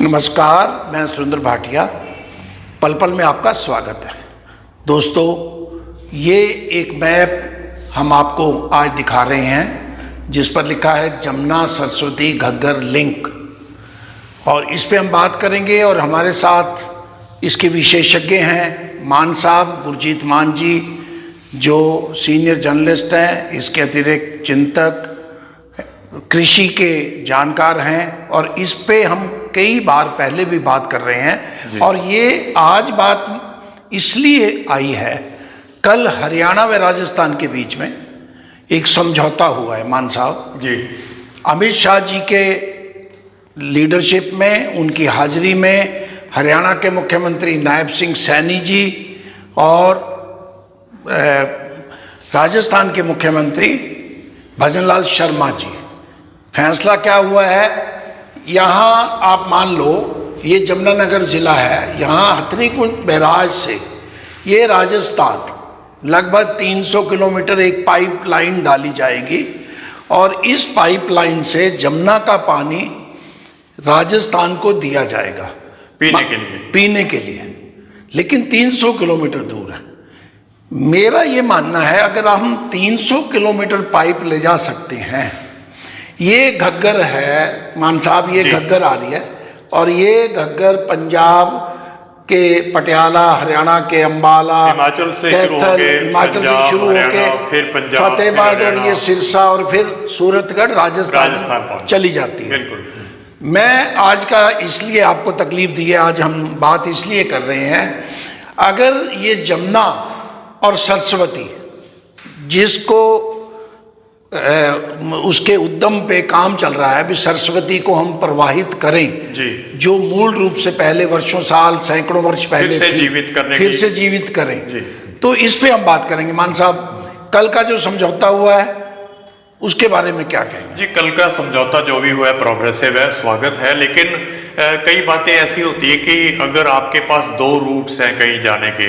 नमस्कार, मैं सुरेंद्र भाटिया। पल पल में आपका स्वागत है। दोस्तों, ये एक मैप हम आपको आज दिखा रहे हैं जिस पर लिखा है जमुना सरस्वती घग्गर लिंक, और इस पे हम बात करेंगे। और हमारे साथ इसके विशेषज्ञ हैं मान साहब, गुरजीत मान जी, जो सीनियर जर्नलिस्ट हैं, इसके अतिरिक्त चिंतक, कृषि के जानकार हैं, और इस पे हम कई बार पहले भी बात कर रहे हैं। और ये आज बात इसलिए आई है, कल हरियाणा व राजस्थान के बीच में एक समझौता हुआ है मान साहब जी। अमित शाह जी के लीडरशिप में, उनकी हाजिरी में हरियाणा के मुख्यमंत्री नायब सिंह सैनी जी और राजस्थान के मुख्यमंत्री भजनलाल शर्मा जी। फैसला क्या हुआ है, यहाँ आप मान लो ये जमुनानगर ज़िला है, यहाँ हथनीकुंड बैराज से ये राजस्थान लगभग 300 किलोमीटर एक पाइप लाइन डाली जाएगी, और इस पाइप लाइन से जमुना का पानी राजस्थान को दिया जाएगा पीने के लिए। लेकिन 300 किलोमीटर दूर है। मेरा ये मानना है, अगर हम 300 किलोमीटर पाइप ले जा सकते हैं, ये घग्गर है मान साहब, ये घग्गर आ रही है, और ये घग्गर पंजाब के पटियाला, हरियाणा के अंबाला, हिमाचल से शुरू होकर फिर पंजाब, फतेहाबाद, और ये सिरसा, और फिर सूरतगढ़, राजस्थान चली जाती है। मैं आज का इसलिए आपको तकलीफ दी है, आज हम बात इसलिए कर रहे हैं, अगर ये जमुना और सरस्वती जिसको उसके उद्यम पे काम चल रहा है, अभी सरस्वती को हम प्रवाहित करें जी, जो मूल रूप से पहले वर्षों साल सैकड़ों वर्ष पहले फिर से जीवित करें जी। तो इस पे हम बात करेंगे। मान साहब, कल का जो समझौता हुआ है उसके बारे में क्या कहेंगे? जी, कल का समझौता जो भी हुआ है प्रोग्रेसिव है, स्वागत है। लेकिन कई बातें ऐसी होती है कि अगर आपके पास दो रूट्स हैं कहीं जाने के,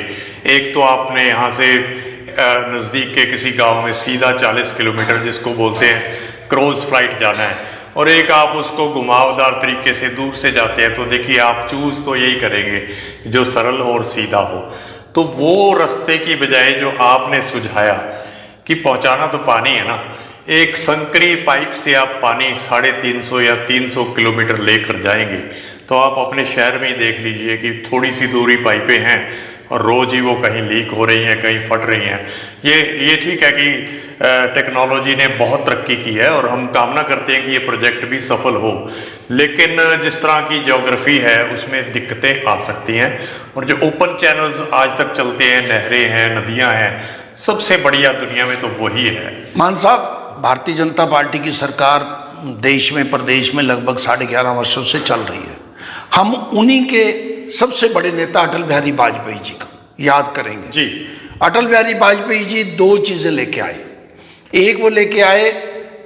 एक तो आपने यहाँ से नज़दीक के किसी गांव में सीधा 40 किलोमीटर जिसको बोलते हैं क्रॉस फ्लाइट जाना है, और एक आप उसको घुमावदार तरीके से दूर से जाते हैं, तो देखिए आप चूज़ तो यही करेंगे जो सरल और सीधा हो। तो वो रास्ते की बजाय जो आपने सुझाया कि पहुंचाना तो पानी है ना, एक संकरी पाइप से आप पानी 350 या 300 किलोमीटर लेकर जाएंगे, तो आप अपने शहर में ही देख लीजिए कि थोड़ी सी दूरी पाइपें हैं और रोज़ ही वो कहीं लीक हो रही हैं, कहीं फट रही हैं। ये ठीक है कि टेक्नोलॉजी ने बहुत तरक्की की है, और हम कामना करते हैं कि ये प्रोजेक्ट भी सफल हो। लेकिन जिस तरह की ज्योग्राफी है उसमें दिक्कतें आ सकती हैं, और जो ओपन चैनल्स आज तक चलते हैं, नहरें हैं, नदियाँ हैं, सबसे बढ़िया दुनिया में तो वही है। मान साहब, भारतीय जनता पार्टी की सरकार देश में, प्रदेश में लगभग 11.5 वर्षों से चल रही है। हम उन्हीं के सबसे बड़े नेता अटल बिहारी वाजपेयी जी को याद करेंगे जी। अटल बिहारी वाजपेयी जी दो चीज़ें लेके आए। एक वो लेके आए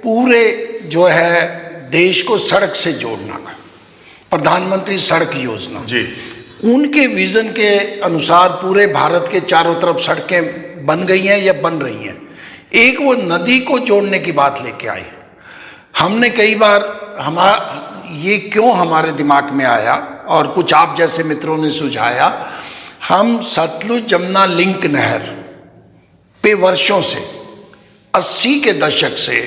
पूरे जो है देश को सड़क से जोड़ना का प्रधानमंत्री सड़क योजना जी। उनके विजन के अनुसार पूरे भारत के चारों तरफ सड़कें बन गई हैं या बन रही हैं। एक वो नदी को जोड़ने की बात लेके आए। हमने कई बार ये क्यों हमारे दिमाग में आया, और कुछ आप जैसे मित्रों ने सुझाया, हम सतलुज जमुना लिंक नहर पे वर्षों से 80 के दशक से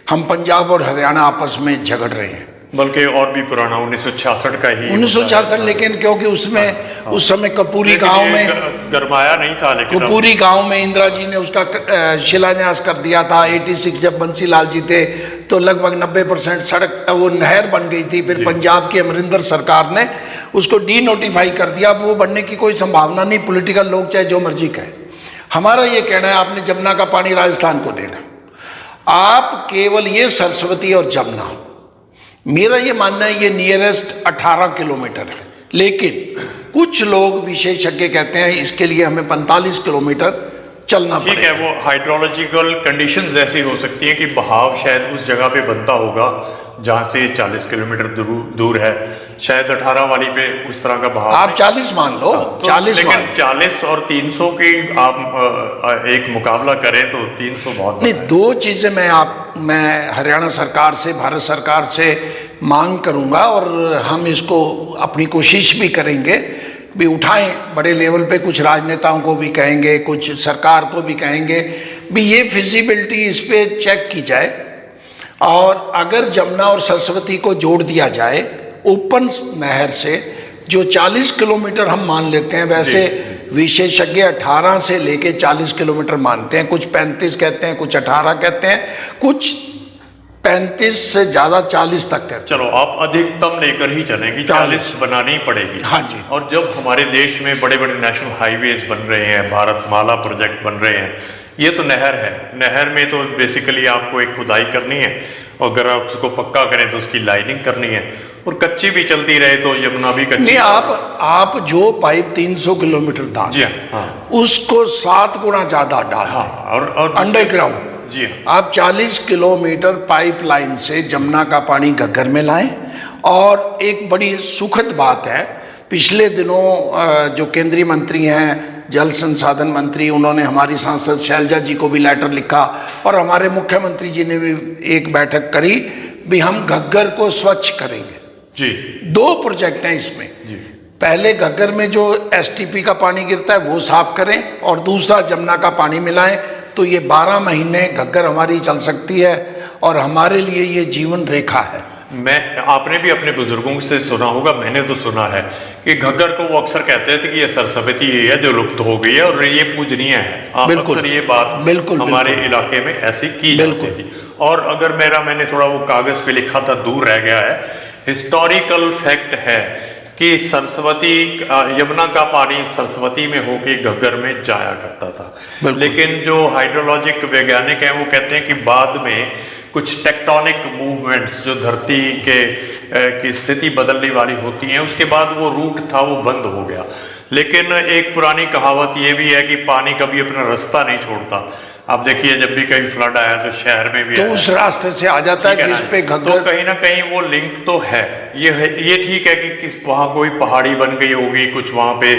हम पंजाब और हरियाणा आपस में झगड़ रहे हैं, बल्कि और भी पुराना 1966 का ही 1966। लेकिन क्योंकि उसमें उस समय कपूरी गांव में गरमाया नहीं था, लेकिन कपूरी गांव में इंदिरा जी ने उसका शिलान्यास कर दिया था। 86 जब बंसी लाल जी थे तो लगभग 90% सड़क वो नहर बन गई थी। फिर पंजाब की अमरिंदर सरकार ने उसको डी नोटिफाई कर दिया। अब वो बनने की कोई संभावना नहीं, पॉलिटिकल लोग चाहे जो मर्जी कहें। हमारा ये कहना है, आपने जमुना का पानी राजस्थान को देना, आप केवल ये सरस्वती और जमुना, मेरा ये मानना है ये नियरेस्ट 18 किलोमीटर है। लेकिन कुछ लोग विशेषज्ञ कहते हैं इसके लिए हमें 45 किलोमीटर चलना पड़ेगा। ठीक है, वो हाइड्रोलॉजिकल कंडीशंस ऐसी हो सकती हैं कि बहाव शायद उस जगह पे बनता होगा जहाँ से 40 किलोमीटर दूर है, शायद 18 वाली पे उस तरह का बहाव आप 40 मान लो, तो 40 लेकिन 40 और 300 की आप एक मुकाबला करें तो 300 बहुत नहीं। दो चीज़ें मैं हरियाणा सरकार से, भारत सरकार से मांग करूंगा और हम इसको अपनी कोशिश भी करेंगे भी उठाएं, बड़े लेवल पे कुछ राजनेताओं को भी कहेंगे, कुछ सरकार को भी कहेंगे भी ये फिजिबिलिटी इस पे चेक की जाए। और अगर जमुना और सरस्वती को जोड़ दिया जाए ओपन नहर से, जो 40 किलोमीटर हम मान लेते हैं, वैसे विशेषज्ञ 18 से लेके 40 किलोमीटर मानते हैं, कुछ 35 कहते हैं, कुछ 18 कहते हैं, कुछ 35 से ज़्यादा 40 तक कहते हैं। चलो आप अधिकतम लेकर ही चलेंगे, 40 बनानी ही पड़ेगी। हाँ जी। और जब हमारे देश में बड़े बड़े नेशनल हाईवेज बन रहे हैं, भारतमाला प्रोजेक्ट बन रहे हैं, ये तो नहर है, नहर में तो बेसिकली आपको एक खुदाई करनी है, और अगर आप उसको पक्का करें तो उसकी लाइनिंग करनी है, और कच्ची भी चलती रहे तो यमुना भी कच्ची। नहीं, आप जो पाइप 300 किलोमीटर डाल, जी हाँ, उसको 7 गुना ज्यादा डाल, हाँ, और अंडरग्राउंड। जी हाँ, आप 40 किलोमीटर पाइपलाइन से जमुना का पानी घग्गर में लाएं। और एक बड़ी सुखद बात है, पिछले दिनों जो केंद्रीय मंत्री हैं, जल संसाधन मंत्री, उन्होंने हमारी सांसद शैलजा जी को भी लेटर लिखा और हमारे मुख्यमंत्री जी ने भी एक बैठक करी भी हम घग्गर को स्वच्छ करेंगे। जी 2 प्रोजेक्ट हैं इसमें। जी, पहले घग्गर में जो एसटीपी का पानी गिरता है वो साफ करें, और दूसरा जमुना का पानी मिलाएं, तो ये 12 महीने घग्गर हमारी चल सकती है और हमारे लिए ये जीवन रेखा है। आपने भी अपने बुजुर्गों से सुना होगा, मैंने तो सुना है कि घग्गर को वो अक्सर कहते थे कि ये सरस्वती है जो लुप्त हो गई है और ये पूजनीय है। अक्सर ये बात बिल्कुल हमारे इलाके में ऐसी की जाती थी। और अगर मैंने थोड़ा वो कागज पे लिखा था, दूर रह गया है, हिस्टोरिकल फैक्ट है कि सरस्वती, यमुना का पानी सरस्वती में होके घग्गर में जाया करता था। लेकिन जो हाइड्रोलॉजिक वैज्ञानिक हैं वो कहते हैं कि बाद में कुछ टेक्टोनिक मूवमेंट्स जो धरती की स्थिति बदलने वाली होती हैं, उसके बाद वो रूट था वो बंद हो गया। लेकिन एक पुरानी कहावत ये भी है कि पानी कभी अपना रास्ता नहीं छोड़ता। आप देखिए जब भी कहीं फ्लड आया तो शहर में भी तो उस रास्ते से आ जाता है जिस पे घग्गर, तो कहीं ना कहीं वो लिंक तो है। ये ठीक है कि वहाँ कोई पहाड़ी बन गई होगी, कुछ वहाँ पे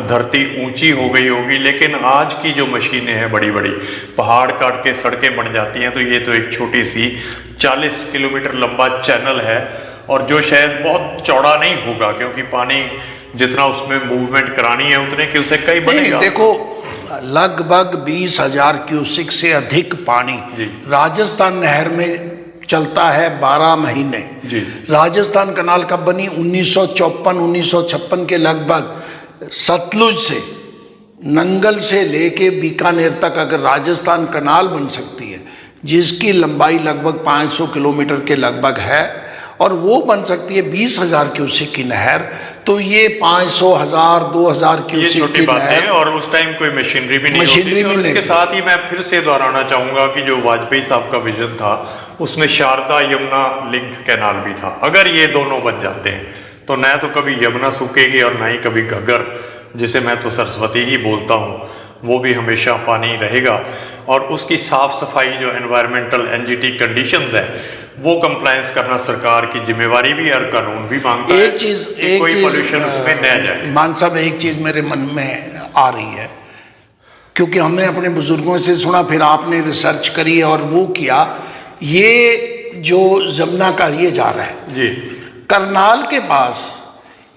धरती ऊंची हो गई होगी, लेकिन आज की जो मशीनें हैं बड़ी बड़ी, पहाड़ काट के सड़कें बन जाती हैं, तो ये तो एक छोटी सी 40 किलोमीटर लंबा चैनल है, और जो शायद बहुत चौड़ा नहीं होगा क्योंकि पानी जितना उसमें मूवमेंट करानी है उतने की उसे कई बनेगा। देखो लगभग 20,000 क्यूसिक से अधिक पानी राजस्थान नहर में चलता है 12 महीने। जी। राजस्थान कनाल कब बनी? 1954-1956 के लगभग। सतलुज से, नंगल से लेके बीकानेर तक अगर राजस्थान कनाल बन सकती है, जिसकी लंबाई लगभग 500 किलोमीटर के लगभग है, और वो बन सकती है 20,000 क्यूसिक की नहर, तो ये 500, 1000, 2000 क्यूसिक की नहर। और उस टाइम कोई मशीनरी भी नहीं मशीनरी होती थी। और इसके साथ ही मैं फिर से दोहराना चाहूंगा कि जो वाजपेयी साहब का विजन था उसमें शारदा यमुना लिंक कैनाल भी था। अगर ये दोनों बन जाते हैं तो न तो कभी यमुना सूखेगी और न ही कभी घग्गर, जिसे मैं तो सरस्वती ही बोलता हूँ, वो भी हमेशा पानी रहेगा। और उसकी साफ सफाई जो एनवायरमेंटल एनजीटी कंडीशंस है वो कंप्लायंस करना सरकार की जिम्मेवारी भी और कानून भी मांगता है। कोई पोल्यूशन उसमें न जाए। मान साहब, एक चीज मेरे मन में आ रही है, क्योंकि हमने अपने बुजुर्गों से सुना, फिर आपने रिसर्च करी और वो किया, ये जो जमुना का ये जा रहा है जी, करनाल के पास,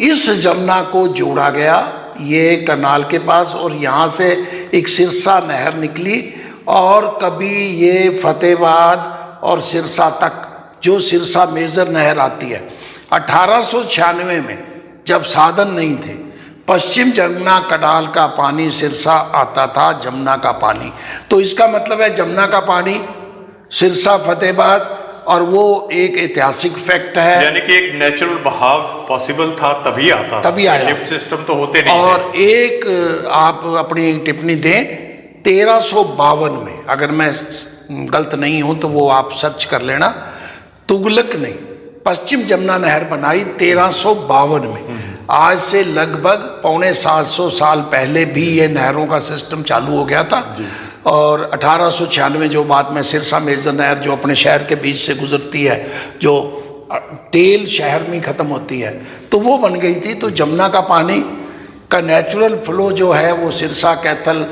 इस जमुना को जोड़ा गया ये करनाल के पास, और यहाँ से एक सिरसा नहर निकली, और कभी ये फतेहाबाद और सिरसा तक, जो सिरसा मेजर नहर आती है, 1896 में जब साधन नहीं थे, पश्चिम जमुना कनाल का पानी सिरसा आता था, जमुना का पानी। तो इसका मतलब है जमुना का पानी सिरसा, फतेहाबाद, और वो एक ऐतिहासिक फैक्ट है। यानी कि एक नेचुरल बहाव पॉसिबल था तभी आता, तभी आया। लिफ्ट सिस्टम तो होते नहीं। और एक आप अपनी टिप्पणी दें, 1352 में, अगर मैं गलत नहीं हूं तो वो आप सर्च कर लेना, तुगलक ने पश्चिम जमुना नहर बनाई 1352 में। आज से लगभग 750 साल पहले भी ये नहरों का सिस्टम चालू हो गया था। और 1896 जो बात में सिरसा मेजर नहर जो अपने शहर के बीच से गुजरती है, जो टेल शहर में ख़त्म होती है, तो वो बन गई थी। तो जमुना का पानी का नेचुरल फ्लो जो है वो सिरसा, कैथल,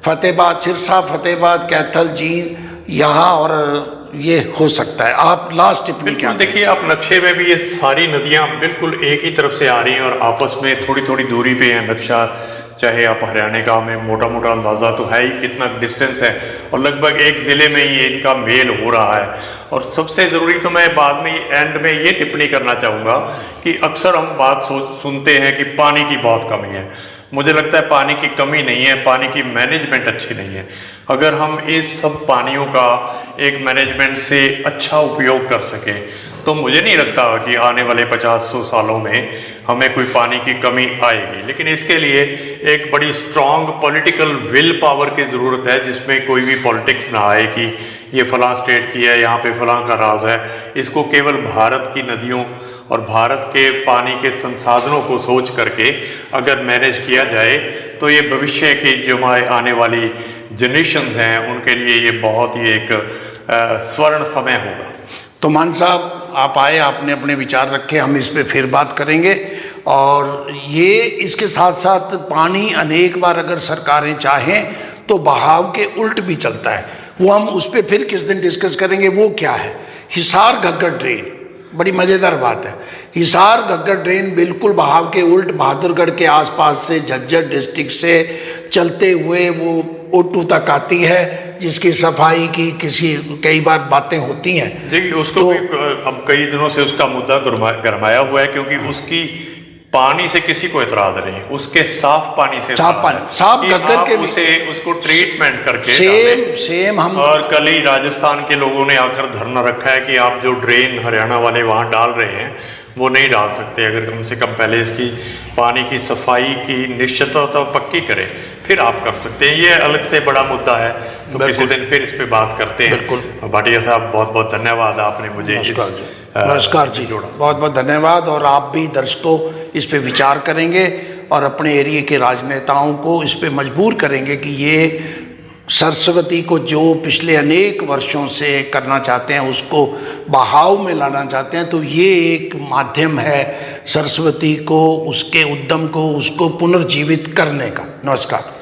फतेहाबाद, सिरसा, फतेहाबाद, कैथल, जींद, यहाँ और ये हो सकता है? आप लास्ट टिप्पणी क्या बिल्कुल, देखिए आप नक्शे में भी ये सारी नदियां बिल्कुल एक ही तरफ से आ रही हैं और आपस में थोड़ी थोड़ी दूरी पे है नक्शा। चाहे आप हरियाणा का, में मोटा मोटा अंदाज़ा तो है ही कितना डिस्टेंस है, और लगभग एक ज़िले में ही इनका मेल हो रहा है। और सबसे ज़रूरी तो मैं बाद में एंड में ये टिप्पणी करना चाहूँगा कि अक्सर हम बात सुनते हैं कि पानी की बहुत कमी है। मुझे लगता है पानी की कमी नहीं है, पानी की मैनेजमेंट अच्छी नहीं है। अगर हम इस सब पानियों का एक मैनेजमेंट से अच्छा उपयोग कर सकें तो मुझे नहीं लगता कि आने वाले 50-100 सालों में हमें कोई पानी की कमी आएगी। लेकिन इसके लिए एक बड़ी स्ट्रॉन्ग पॉलिटिकल विल पावर की ज़रूरत है, जिसमें कोई भी पॉलिटिक्स ना आए कि ये फ़लाँ स्टेट की है, यहाँ पे फ़लाँ का राज है। इसको केवल भारत की नदियों और भारत के पानी के संसाधनों को सोच करके अगर मैनेज किया जाए तो ये भविष्य की जो हमारे आने वाली जनरेशन्स हैं उनके लिए ये बहुत ही एक स्वर्ण समय होगा। तो मान साहब आप आए, आपने अपने विचार रखे, हम इस पे फिर बात करेंगे। और ये इसके साथ साथ पानी अनेक बार अगर सरकारें चाहें तो बहाव के उल्ट भी चलता है, वो हम उस पर फिर किस दिन डिस्कस करेंगे। वो क्या है? हिसार घग्गर ड्रेन, बड़ी मज़ेदार बात है। हिसार घग्गर ड्रेन बिल्कुल बहाव के उल्ट बहादुरगढ़ के आसपास से झज्जर डिस्ट्रिक्ट से चलते हुए वो ओटू तक आती है, जिसकी सफाई की कई बार बातें होती हैं। जी, उसको तो, भी अब कई दिनों से उसका मुद्दा गरमाया हुआ है, क्योंकि उसकी पानी से किसी को एतराज़ नहीं, उसके साफ पानी से साफ पानी, साफ घग्गर के उसको ट्रीटमेंट करके सेम हम। और कल ही राजस्थान के लोगों ने आकर धरना रखा है कि आप जो ड्रेन हरियाणा वाले वहाँ डाल रहे हैं वो नहीं डाल सकते। अगर कम से कम पहले इसकी पानी की सफाई की निश्चितता तो पक्की करें, फिर आप कर सकते हैं। ये अलग से बड़ा मुद्दा है, तो किसी दिन फिर इस पे बात करते हैं। बिल्कुल भाटिया साहब, बहुत बहुत धन्यवाद, आपने मुझे नमस्कार जी, बहुत बहुत धन्यवाद। और आप भी दर्शकों इस पे विचार करेंगे और अपने एरिया के राजनेताओं को इस पे मजबूर करेंगे कि ये सरस्वती को जो पिछले अनेक वर्षों से करना चाहते हैं, उसको बहाव में लाना चाहते हैं, तो ये एक माध्यम है सरस्वती को, उसके उद्यम को, उसको पुनर्जीवित करने का। नमस्कार।